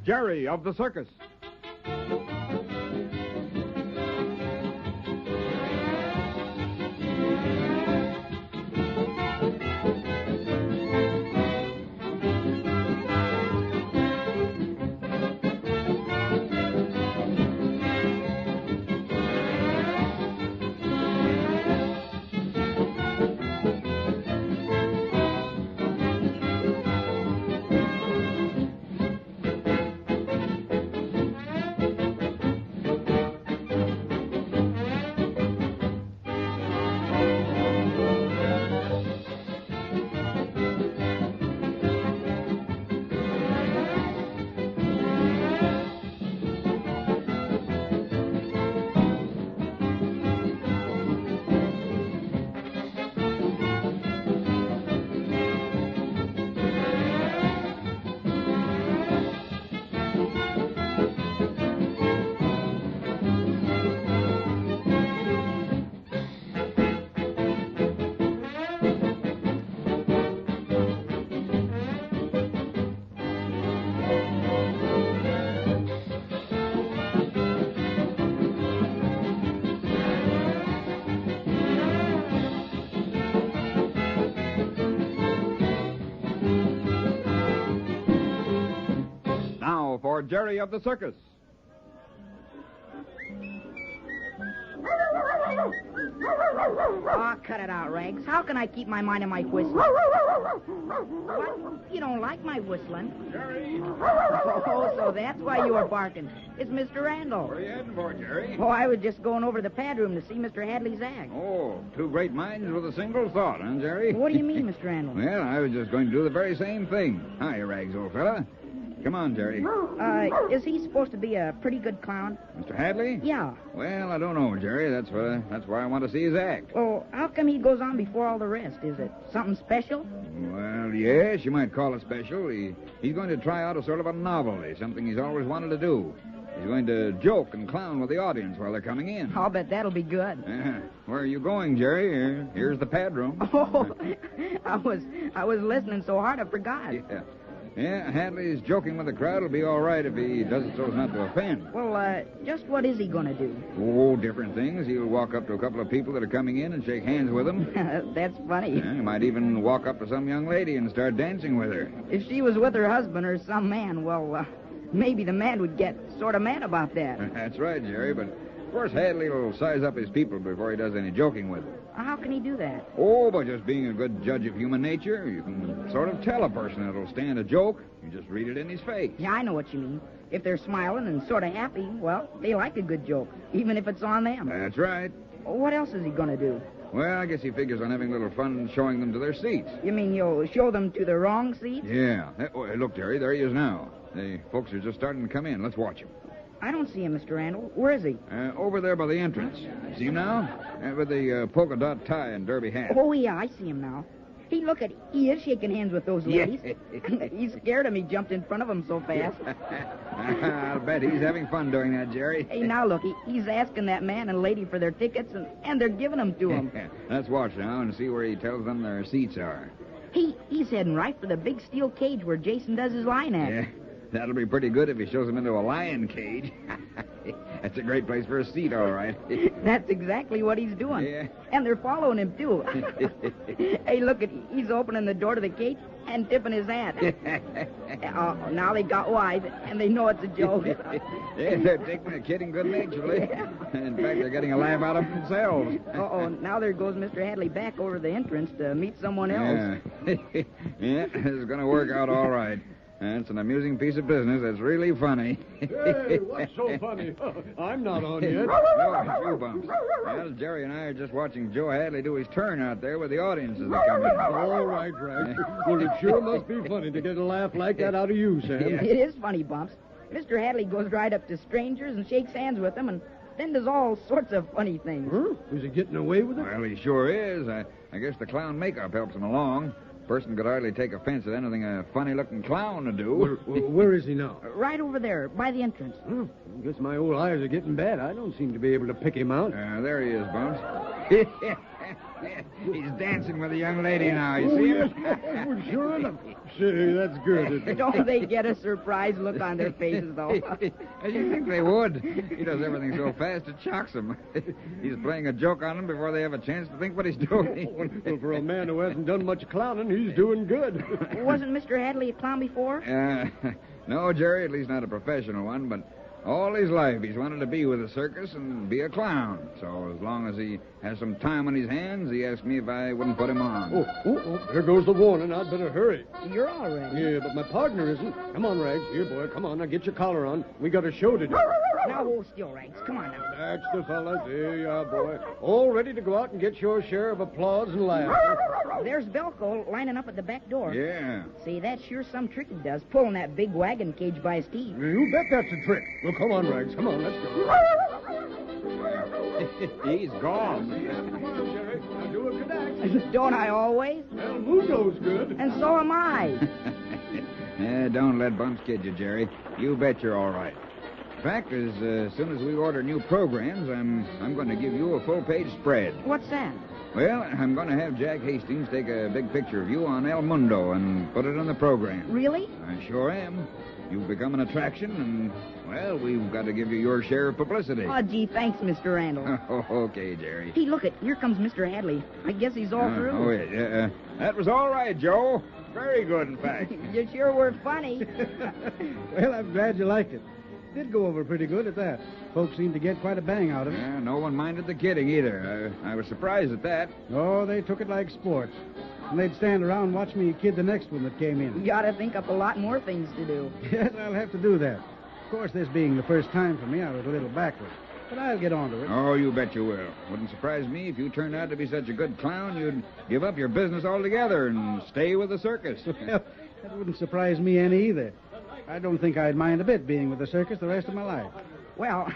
Jerry of the circus. For Jerry of the circus. Oh, cut it out, Rags. How can I keep my mind on my whistling? What? You don't like my whistling? Jerry! Oh, so that's why you were barking. It's Mr. Randall. Where are you heading for, Jerry? Oh, I was just going over to the pad room to see Mr. Hadley's act. Oh, two great minds with a single thought, huh, Jerry? What do you mean, Mr. Randall? Well, I was just going to do the very same thing. Hi, Rags, old fella. Come on, Jerry. Is he supposed to be a pretty good clown? Mr. Hadley? Yeah. Well, I don't know, Jerry. That's why I want to see his act. Oh, how come he goes on before all the rest? Is it something special? Well, yes, you might call it special. He's going to try out a sort of a novelty, something he's always wanted to do. He's going to joke and clown with the audience while they're coming in. I'll bet that'll be good. Where are you going, Jerry? Here's the pad room. Oh, I was listening so hard I forgot. Yeah, Hadley's joking with the crowd. It'll be all right if he does it so as not to offend. Well, just what is he going to do? Oh, different things. He'll walk up to a couple of people that are coming in and shake hands with them. That's funny. Yeah, he might even walk up to some young lady and start dancing with her. If she was with her husband or some man, well, maybe the man would get sort of mad about that. That's right, Jerry, but of course Hadley will size up his people before he does any joking with them. How can he do that? Oh, by just being a good judge of human nature. You can sort of tell a person that'll stand a joke. You just read it in his face. Yeah, I know what you mean. If they're smiling and sort of happy, well, they like a good joke, even if it's on them. That's right. What else is he going to do? Well, I guess he figures on having a little fun showing them to their seats. You mean you'll show them to the wrong seats? Yeah. Oh, look, Jerry, there he is now. The folks are just starting to come in. Let's watch him. I don't see him, Mr. Randall. Where is he? Over there by the entrance. See him now? With the polka dot tie and derby hat. Oh, yeah, I see him now. Hey, look he is shaking hands with those ladies. He's scared of me, jumped in front of him so fast. I'll bet he's having fun doing that, Jerry. Hey, now look, he's asking that man and lady for their tickets, and they're giving them to him. Let's watch now and see where he tells them their seats are. He's heading right for the big steel cage where Jason does his line act. Yeah, that'll be pretty good if he shows them into a lion cage. That's a great place for a seat, all right. That's exactly what he's doing. Yeah. And they're following him, too. Hey, look, he's opening the door to the cage and tipping his hat. Now they got wise, and they know it's a joke. Yeah, they're taking the kidding good-naturedly. Yeah. In fact, they're getting a laugh out of themselves. Now there goes Mr. Hadley back over the entrance to meet someone else. Yeah, this is going to work out all right. It's an amusing piece of business that's really funny. Hey, what's so funny? I'm not on yet. No, it's you, Bumps. Well, Jerry and I are just watching Joe Hadley do his turn out there with the audience as they come in. All right, Rags. Well, it sure must be funny to get a laugh like that out of you, Sam. It is funny, Bumps. Mr. Hadley goes right up to strangers and shakes hands with them and then does all sorts of funny things. Huh? Is he getting away with it? Well, he sure is. I guess the clown makeup helps him along. Person could hardly take offense at anything a funny-looking clown would do. Where is he now? Right over there, by the entrance. I guess my old eyes are getting bad. I don't seem to be able to pick him out. There he is, Bumps. He's dancing with a young lady now, you see him? Well, sure enough. Say, that's good, isn't it? Don't they get a surprised look on their faces, though? As you think they would. He does everything so fast it shocks them. He's playing a joke on them before they have a chance to think what he's doing. Well, for a man who hasn't done much clowning, he's doing good. Wasn't Mr. Hadley a clown before? No, Jerry, at least not a professional one, but all his life he's wanted to be with a circus and be a clown. So as long as he has some time on his hands, he asked me if I wouldn't put him on. Oh, there goes the warning. I'd better hurry. You're all right. Yeah, but my partner isn't. Come on, Rags. Here, boy, come on. Now get your collar on. We got a show to do. Now hold still, Rags. Come on now. That's the fellas. There you are, boy. All ready to go out and get your share of applause and laughter. There's Belko lining up at the back door. Yeah. See, that's sure some trick he does, pulling that big wagon cage by his teeth. You bet that's a trick. Well, come on, Rags. Come on, let's go. He's gone. Come on, Jerry. Now do a cadak. Don't I always? El Mundo's good. And so am I. Don't let bumps kid you, Jerry. You bet you're all right. In fact, as soon as we order new programs, I'm going to give you a full-page spread. What's that? Well, I'm going to have Jack Hastings take a big picture of you on El Mundo and put it on the program. Really? I sure am. You've become an attraction, and, well, we've got to give you your share of publicity. Oh, gee, thanks, Mr. Randall. Oh, okay, Jerry. Hey, look it. Here comes Mr. Hadley. I guess he's all through. Oh, yeah. That was all right, Joe. Very good, in fact. You sure were funny. Well, I'm glad you liked it. Did go over pretty good at that. Folks seemed to get quite a bang out of it. Yeah, no one minded the kidding either. I was surprised at that. Oh, they took it like sports. And they'd stand around and watch me kid the next one that came in. You gotta think up a lot more things to do. Yes, I'll have to do that. Of course, this being the first time for me, I was a little backward. But I'll get on to it. Oh, you bet you will. Wouldn't surprise me if you turned out to be such a good clown, you'd give up your business altogether and stay with the circus. Well, that wouldn't surprise me any either. I don't think I'd mind a bit being with the circus the rest of my life. Well,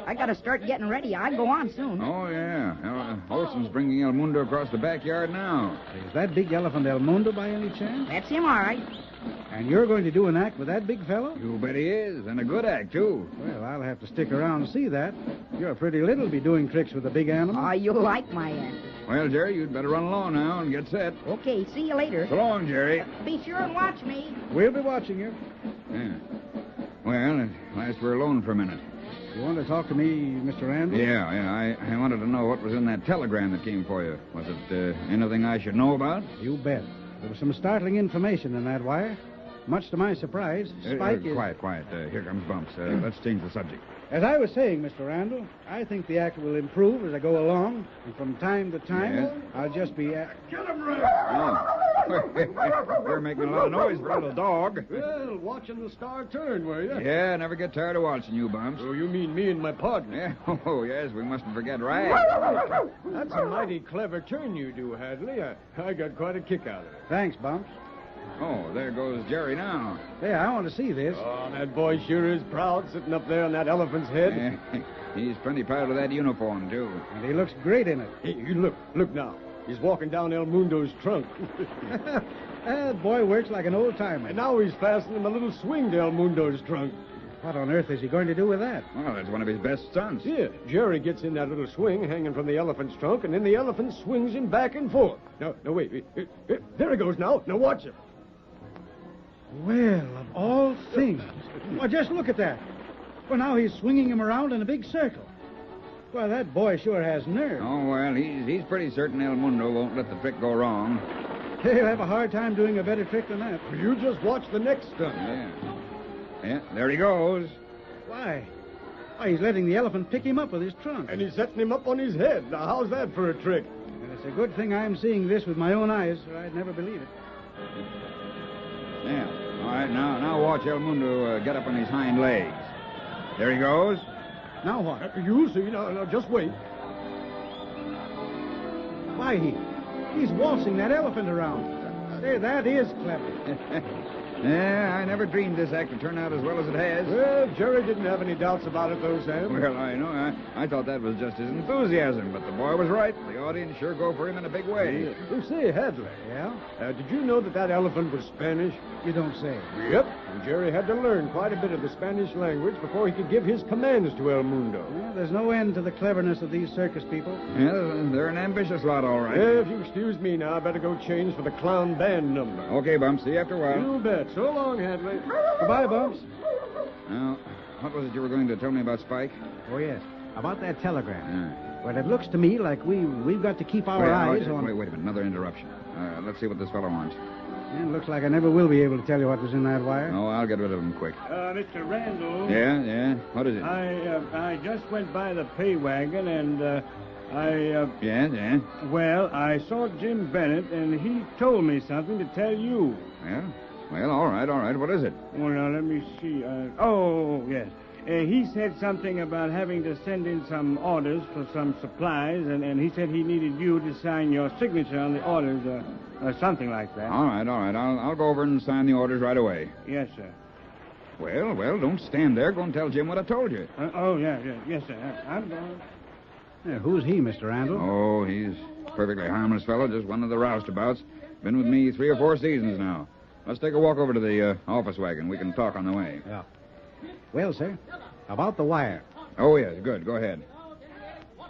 I gotta start getting ready. I go on soon. Oh, yeah. Olson's bringing El Mundo across the backyard now. Is that big elephant El Mundo by any chance? That's him, all right. And you're going to do an act with that big fellow? You bet he is, and a good act, too. Well, I'll have to stick around and see that. You're pretty little to be doing tricks with a big animal. Oh, you'll like my act. Well, Jerry, you'd better run along now and get set. Okay, see you later. So long, Jerry. Be sure and watch me. We'll be watching you. Yeah. Well, at last we're alone for a minute. You want to talk to me, Mr. Randall? Yeah. I wanted to know what was in that telegram that came for you. Was it anything I should know about? You bet. There was some startling information in that wire. Much to my surprise, Spike is... Quiet. Here comes Bumps. Let's change the subject. As I was saying, Mr. Randall, I think the act will improve as I go along. And from time to time, Yes? I'll just be... Get him, Ray! Oh. You're making a lot of noise for a little dog. Well, watching the star turn, were you? Yeah, never get tired of watching you, Bumps. Oh, you mean me and my partner? Yeah, oh, yes, we mustn't forget Rag. That's a mighty clever turn you do, Hadley. I got quite a kick out of it. Thanks, Bumps. Oh, there goes Jerry now. Hey, I want to see this. Oh, that boy sure is proud sitting up there on that elephant's head. He's plenty proud of that uniform, too. And he looks great in it. Hey, you look now. He's walking down El Mundo's trunk. That boy works like an old-timer. And now he's fastening a little swing to El Mundo's trunk. What on earth is he going to do with that? Well, that's one of his best stunts. Yeah, Jerry gets in that little swing hanging from the elephant's trunk, and then the elephant swings him back and forth. No, wait. There he goes now. Now watch him. Well, of all things. Well, just look at that. Well, now he's swinging him around in a big circle. Well, that boy sure has nerve. Oh, well, he's pretty certain El Mundo won't let the trick go wrong. He'll have a hard time doing a better trick than that. You just watch the next stunt. Yeah, there he goes. Why, he's letting the elephant pick him up with his trunk. And he's setting him up on his head. Now, how's that for a trick? And it's a good thing I'm seeing this with my own eyes, or I'd never believe it. Yeah. All right, now watch El Mundo get up on his hind legs. There he goes. Now what? You see. Now, just wait. Why, he's waltzing that elephant around. Say, that is clever. Yeah, I never dreamed this act would turn out as well as it has. Well, Jerry didn't have any doubts about it, though, Sam. Well, I know. I thought that was just his enthusiasm, but the boy was right. The audience sure go for him in a big way. You say, Hadley. Yeah? Did you know that elephant was Spanish? You don't say. Yep. And Jerry had to learn quite a bit of the Spanish language before he could give his commands to El Mundo. Well, there's no end to the cleverness of these circus people. Yeah, they're an ambitious lot, all right. If you excuse me now, I better go change for the clown band number. Okay, Bumps. See you after a while. You bet. So long, Hadley. Goodbye, Bumps. Now, what was it you were going to tell me about Spike? Oh, yes. About that telegram. Yeah. Well, it looks to me like we've got to keep our eyes on... Wait a minute. Another interruption. Let's see what this fellow wants. Yeah, it looks like I never will be able to tell you what was in that wire. Oh, I'll get rid of him quick. Mr. Randall. Yeah? What is it? I just went by the pay wagon and, Yeah? Well, I saw Jim Bennett and he told me something to tell you. Yeah? Well, all right. What is it? Well, now, let me see. Yes. He said something about having to send in some orders for some supplies, and he said he needed you to sign your signature on the orders, or something like that. All right. I'll go over and sign the orders right away. Yes, sir. Well, don't stand there. Go and tell Jim what I told you. Yes, sir. I'm going. Yeah, who's he, Mr. Randall? Oh, he's a perfectly harmless fellow, just one of the roustabouts. Been with me 3 or 4 seasons now. Let's take a walk over to the office wagon. We can talk on the way. Yeah. Well, sir, about the wire. Oh, yes, good. Go ahead.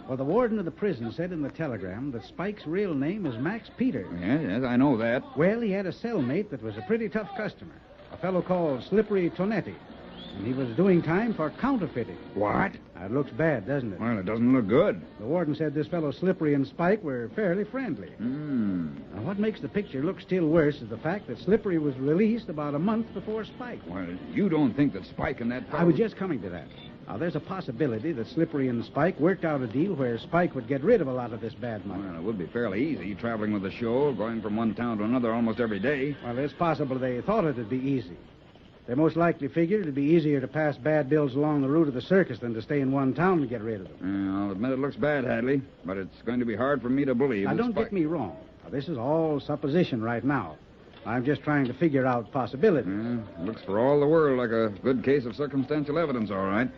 Well, the warden of the prison said in the telegram that Spike's real name is Max Peters. Yes, I know that. Well, he had a cellmate that was a pretty tough customer, a fellow called Slippery Tonetti, and he was doing time for counterfeiting. What? Now, it looks bad, doesn't it? Well, it doesn't look good. The warden said this fellow Slippery and Spike were fairly friendly. Now, what makes the picture look still worse is the fact that Slippery was released about a month before Spike. Well, you don't think that Spike and that fellow... I was just coming to that. Now, there's a possibility that Slippery and Spike worked out a deal where Spike would get rid of a lot of this bad money. Well, it would be fairly easy, traveling with the show, going from one town to another almost every day. Well, it's possible they thought it'd be easy. They most likely figured it'd be easier to pass bad bills along the route of the circus than to stay in one town and get rid of them. Yeah, I'll admit it looks bad, Hadley, but it's going to be hard for me to believe. Now, don't get me wrong. Now, this is all supposition right now. I'm just trying to figure out possibilities. Looks for all the world like a good case of circumstantial evidence, all right.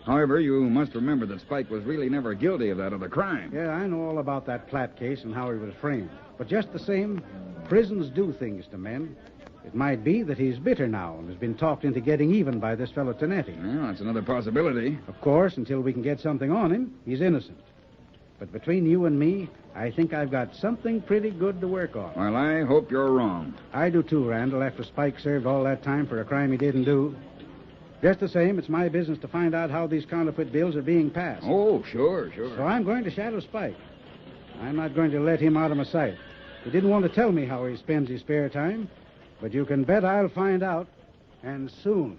However, you must remember that Spike was really never guilty of that other crime. Yeah, I know all about that Platt case and how he was framed. But just the same, prisons do things to men. It might be that he's bitter now and has been talked into getting even by this fellow Tonetti. Well, that's another possibility. Of course, until we can get something on him, he's innocent. But between you and me, I think I've got something pretty good to work on. Well, I hope you're wrong. I do too, Randall, after Spike served all that time for a crime he didn't do. Just the same, it's my business to find out how these counterfeit bills are being passed. Oh, sure. So I'm going to shadow Spike. I'm not going to let him out of my sight. He didn't want to tell me how he spends his spare time, but you can bet I'll find out, and soon.